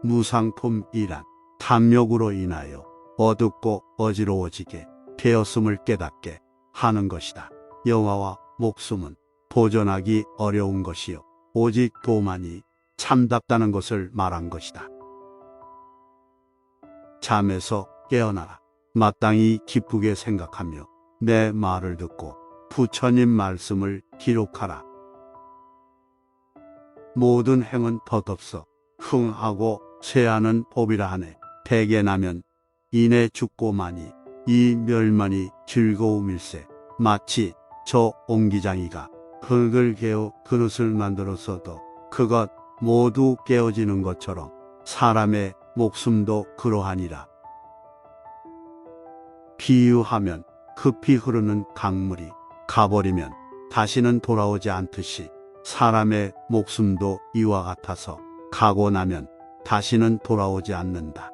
무상품이란 탐욕으로 인하여 어둡고 어지러워지게 되었음을 깨닫게 하는 것이다. 영화와 목숨은 보존하기 어려운 것이요 오직 도만이 참답다는 것을 말한 것이다. 잠에서 깨어나라. 마땅히 기쁘게 생각하며 내 말을 듣고 부처님 말씀을 기록하라. 모든 행은 덧없어 흥하고 쇠하는 법이라 하네. 대개 나면 이내 죽고마니 이 멸만이 즐거움일세. 마치 저 옹기장이가 흙을 개어 그릇을 만들었어도 그것 모두 깨어지는 것처럼 사람의 목숨도 그러하니라. 비유하면 급히 흐르는 강물이 가버리면 다시는 돌아오지 않듯이 사람의 목숨도 이와 같아서 가고 나면 다시는 돌아오지 않는다.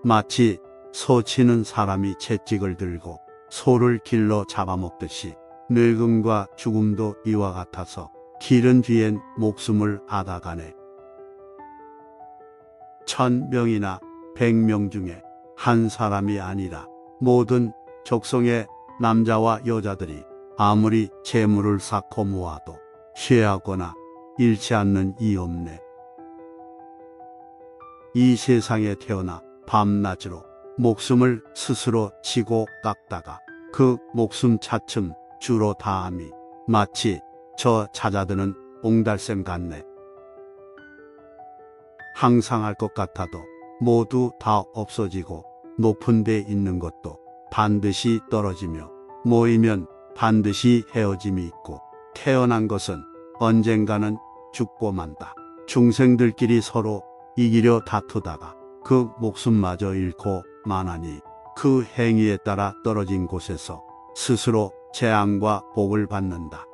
마치 소 치는 사람이 채찍을 들고 소를 길러 잡아먹듯이 늙음과 죽음도 이와 같아서 기른 뒤엔 목숨을 앗아가네. 1000명이나 100명 중에 한 사람이 아니라 모든 족속의 남자와 여자들이 아무리 재물을 쌓고 모아도 쇠하거나 잃지 않는 이 없네. 이 세상에 태어나 밤낮으로 목숨을 스스로 치고 깎다가 그 목숨 차츰 주로 다함이 마치 저 찾아드는 옹달샘 같네. 항상 할 것 같아도 모두 다 없어지고 높은 데 있는 것도 반드시 떨어지며 모이면 반드시 헤어짐이 있고 태어난 것은 언젠가는 죽고 만다. 중생들끼리 서로 이기려 다투다가 그 목숨마저 잃고 마나니 그 행위에 따라 떨어진 곳에서 스스로 재앙과 복을 받는다.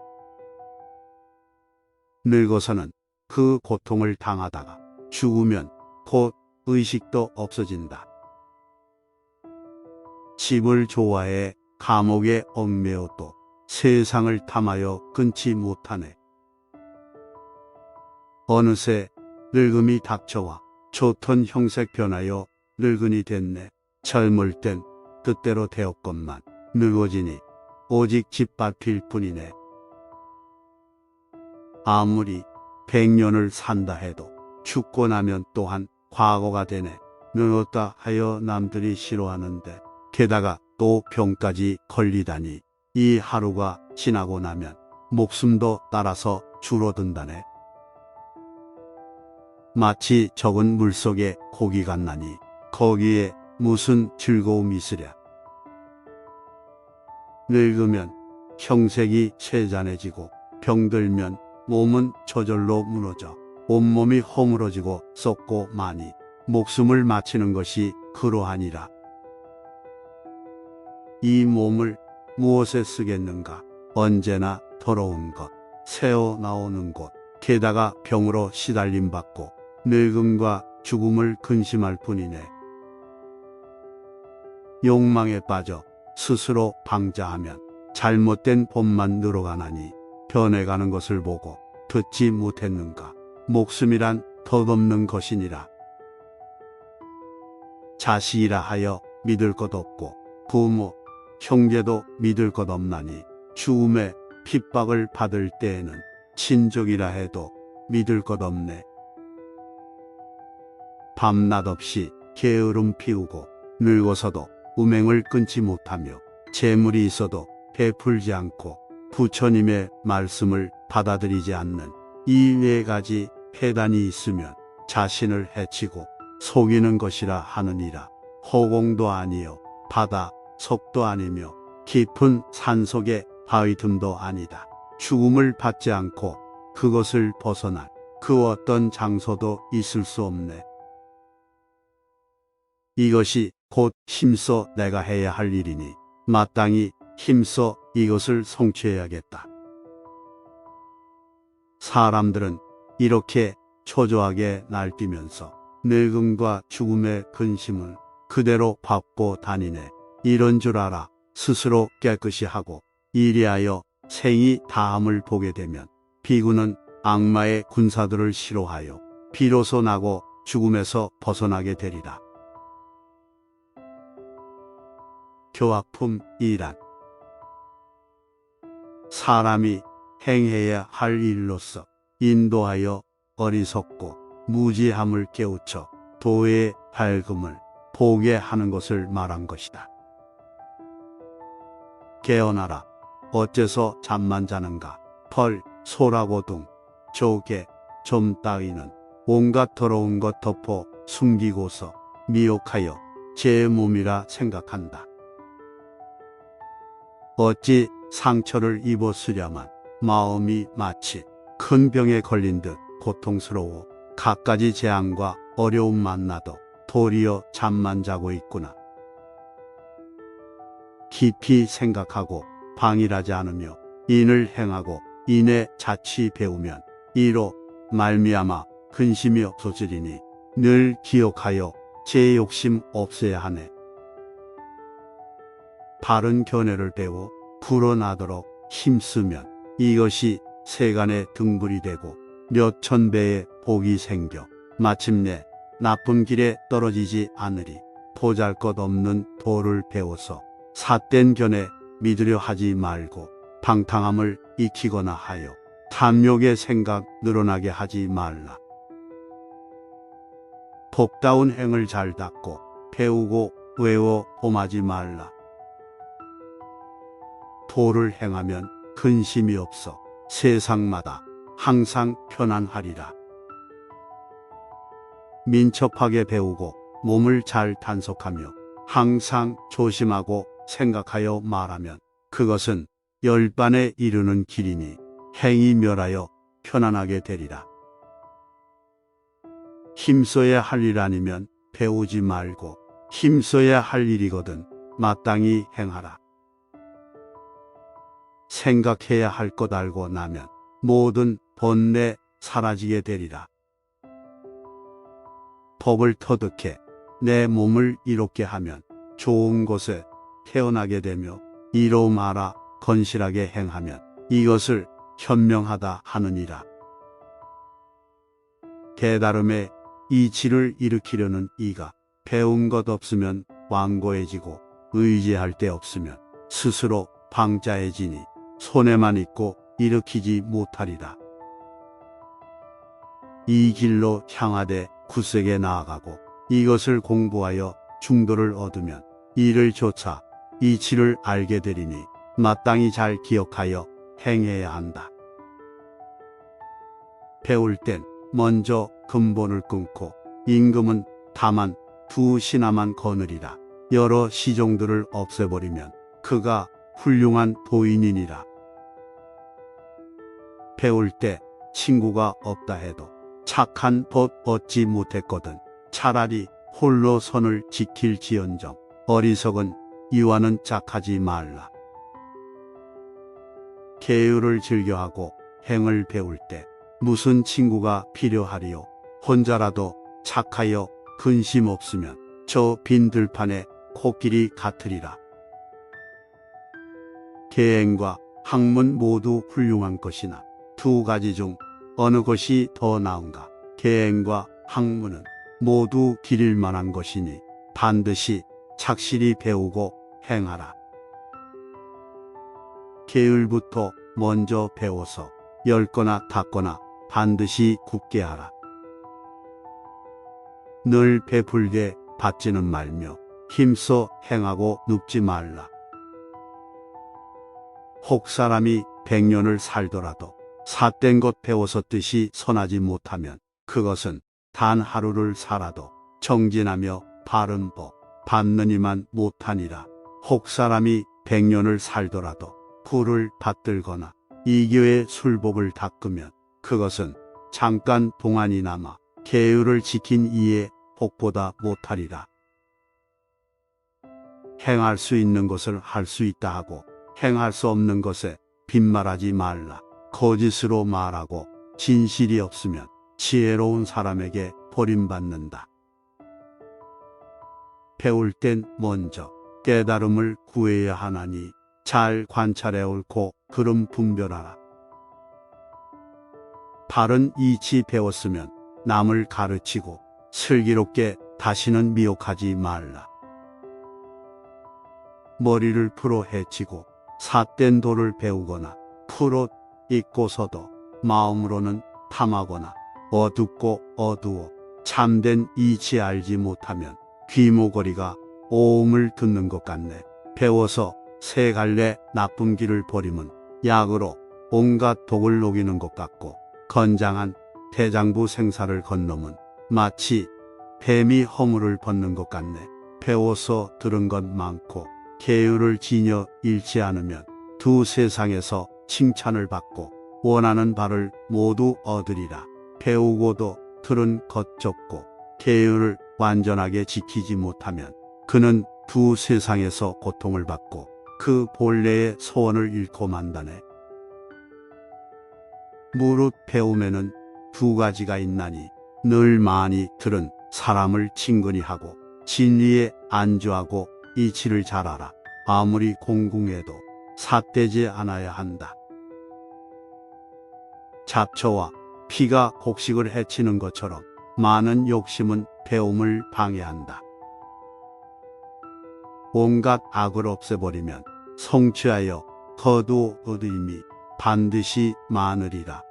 늙어서는 그 고통을 당하다가 죽으면 곧 의식도 없어진다. 집을 좋아해 감옥에 얽매여도 세상을 탐하여 끊지 못하네. 어느새 늙음이 닥쳐와 좋던 형색 변하여 늙은이 됐네. 젊을 땐 뜻대로 되었건만 늙어지니 오직 짓밟힐 뿐이네. 아무리 100년을 산다 해도 죽고 나면 또한 과거가 되네. 늙었다 하여 남들이 싫어하는데 게다가 또 병까지 걸리다니 이 하루가 지나고 나면 목숨도 따라서 줄어든다네. 마치 적은 물속에 고기 같나니 거기에 무슨 즐거움이 있으랴. 늙으면 형색이 쇠잔해지고 병들면 몸은 저절로 무너져 온몸이 허물어지고 썩고 마니 목숨을 마치는 것이 그러하니라. 이 몸을 무엇에 쓰겠는가? 언제나 더러운 것, 새어 나오는 곳, 게다가 병으로 시달림 받고 늙음과 죽음을 근심할 뿐이네. 욕망에 빠져 스스로 방자하면 잘못된 법만 늘어가나니 변해가는 것을 보고 듣지 못했는가? 목숨이란 덧없는 것이니라. 자식이라 하여 믿을 것 없고 부모, 형제도 믿을 것 없나니 죽음의 핍박을 받을 때에는 친족이라 해도 믿을 것 없네. 밤낮 없이 게으름 피우고 늙어서도 음행을 끊지 못하며 재물이 있어도 베풀지 않고 부처님의 말씀을 받아들이지 않는 이 네 가지 폐단이 있으면 자신을 해치고 속이는 것이라 하느니라. 허공도 아니요 바다 속도 아니며 깊은 산속의 바위 틈도 아니다. 죽음을 받지 않고 그것을 벗어날 그 어떤 장소도 있을 수 없네. 이것이 곧 힘써 내가 해야 할 일이니 마땅히 힘써 이것을 성취해야겠다. 사람들은 이렇게 초조하게 날뛰면서 늙음과 죽음의 근심을 그대로 밟고 다니네. 이런 줄 알아. 스스로 깨끗이 하고 이리하여 생이 다함을 보게 되면 비구는 악마의 군사들을 싫어하여 비로소 나고 죽음에서 벗어나게 되리라. 교화품 2란 사람이 행해야 할 일로서 인도하여 어리석고 무지함을 깨우쳐 도의 밝음을 보게 하는 것을 말한 것이다. 깨어나라. 어째서 잠만 자는가. 벌, 소라고 둥, 조개, 좀 따위는 온갖 더러운 것 덮어 숨기고서 미혹하여 제 몸이라 생각한다. 어찌 상처를 입었으랴만 마음이 마치 큰 병에 걸린 듯 고통스러워 갖가지 재앙과 어려움 만나도 도리어 잠만 자고 있구나. 깊이 생각하고 방일하지 않으며 인을 행하고 인의 자치 배우면 이로 말미암아 근심이 없어지리니 늘 기억하여 제 욕심 없애야 하네. 바른 견해를 배워 불어나도록 힘쓰면 이것이 세간의 등불이 되고 몇천 배의 복이 생겨 마침내 나쁜 길에 떨어지지 않으리. 보잘것없는 도를 배워서 삿된 견해 믿으려 하지 말고 방탕함을 익히거나 하여 탐욕의 생각 늘어나게 하지 말라. 복다운 행을 잘 닦고 배우고 외워 범하지 말라. 도를 행하면 근심이 없어 세상마다 항상 편안하리라. 민첩하게 배우고 몸을 잘 단속하며 항상 조심하고 생각하여 말하면 그것은 열반에 이르는 길이니 행이 멸하여 편안하게 되리라. 힘써야 할 일 아니면 배우지 말고 힘써야 할 일이거든 마땅히 행하라. 생각해야 할 것 알고 나면 모든 번뇌 사라지게 되리라. 법을 터득해 내 몸을 이롭게 하면 좋은 곳에 태어나게 되며 이로움 알아 건실하게 행하면 이것을 현명하다 하느니라. 깨달음의 이치를 일으키려는 이가 배운 것 없으면 완고해지고 의지할 데 없으면 스스로 방자해지니 손에만 있고 일으키지 못하리라. 이 길로 향하되 굳세게 나아가고 이것을 공부하여 중도를 얻으면 이를 조차 이치를 알게 되리니 마땅히 잘 기억하여 행해야 한다. 배울 땐 먼저 근본을 끊고 임금은 다만 두 신하만 거느리라. 여러 시종들을 없애버리면 그가 훌륭한 도인이니라. 배울 때 친구가 없다 해도 착한 법 얻지 못했거든 차라리 홀로 선을 지킬지언정 어리석은 이와는 짝하지 말라. 계율을 즐겨하고 행을 배울 때 무슨 친구가 필요하리요. 혼자라도 착하여 근심 없으면 저 빈 들판에 코끼리 같으리라. 계행과 학문 모두 훌륭한 것이나 두 가지 중 어느 것이 더 나은가. 계행과 학문은 모두 기릴 만한 것이니 반드시 착실히 배우고 행하라. 계율부터 먼저 배워서 열거나 닦거나 반드시 굳게 하라. 늘 베풀게 받지는 말며 힘써 행하고 눕지 말라. 혹 사람이 100년을 살더라도 삿된 것 배워서 뜻이 선하지 못하면 그것은 단 하루를 살아도 정진하며 바른 법 받느니만 못하니라. 혹 사람이 100년을 살더라도 굴을 받들거나 이교의 술복을 닦으면 그것은 잠깐 동안이 남아 계율을 지킨 이의 복보다 못하리라. 행할 수 있는 것을 할 수 있다 하고 행할 수 없는 것에 빈말하지 말라. 거짓으로 말하고 진실이 없으면 지혜로운 사람에게 버림받는다. 배울 땐 먼저 깨달음을 구해야 하나니 잘 관찰해 옳고 그름 분별하라. 바른 이치 배웠으면 남을 가르치고 슬기롭게 다시는 미혹하지 말라. 머리를 풀어 헤치고 삿된 도를 배우거나 풀어 잊고서도 마음으로는 탐하거나 어둡고 어두워 참된 이치 알지 못하면 귀모거리가 오음을 듣는 것 같네. 배워서 세 갈래 나쁜 길을 버림은 약으로 온갖 독을 녹이는 것 같고, 건장한 대장부 생사를 건너면 마치 뱀이 허물을 벗는 것 같네. 배워서 들은 것 많고 계율을 지녀 잃지 않으면 두 세상에서 칭찬을 받고 원하는 바를 모두 얻으리라. 배우고도 들은 것 좁고 계율을 완전하게 지키지 못하면 그는 두 세상에서 고통을 받고 그 본래의 소원을 잃고 만다네. 무릇 배움에는 두 가지가 있나니 늘 많이 들은 사람을 친근히 하고 진리에 안주하고 이치를 잘 알아. 아무리 공궁해도 삿되지 않아야 한다. 잡초와 피가 곡식을 해치는 것처럼 많은 욕심은 배움을 방해한다. 온갖 악을 없애버리면 성취하여 거두 얻음이 반드시 많으리라.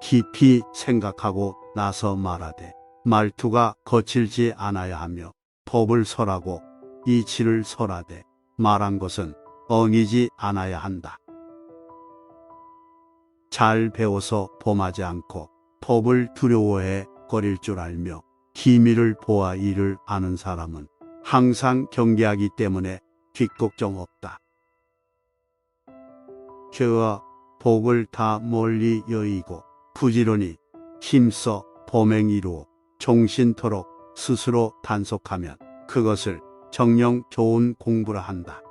깊이 생각하고 나서 말하되 말투가 거칠지 않아야 하며 법을 설하고 이치를 설하되 말한 것은 엉이지 않아야 한다. 잘 배워서 범하지 않고 법을 두려워해 거릴 줄 알며 기미를 보아 이를 아는 사람은 항상 경계하기 때문에 뒷걱정 없다. 죄와 복을 다 멀리 여의고 부지런히 힘써 범행 이루어 종신토록 스스로 단속하면 그것을 정령 좋은 공부라 한다.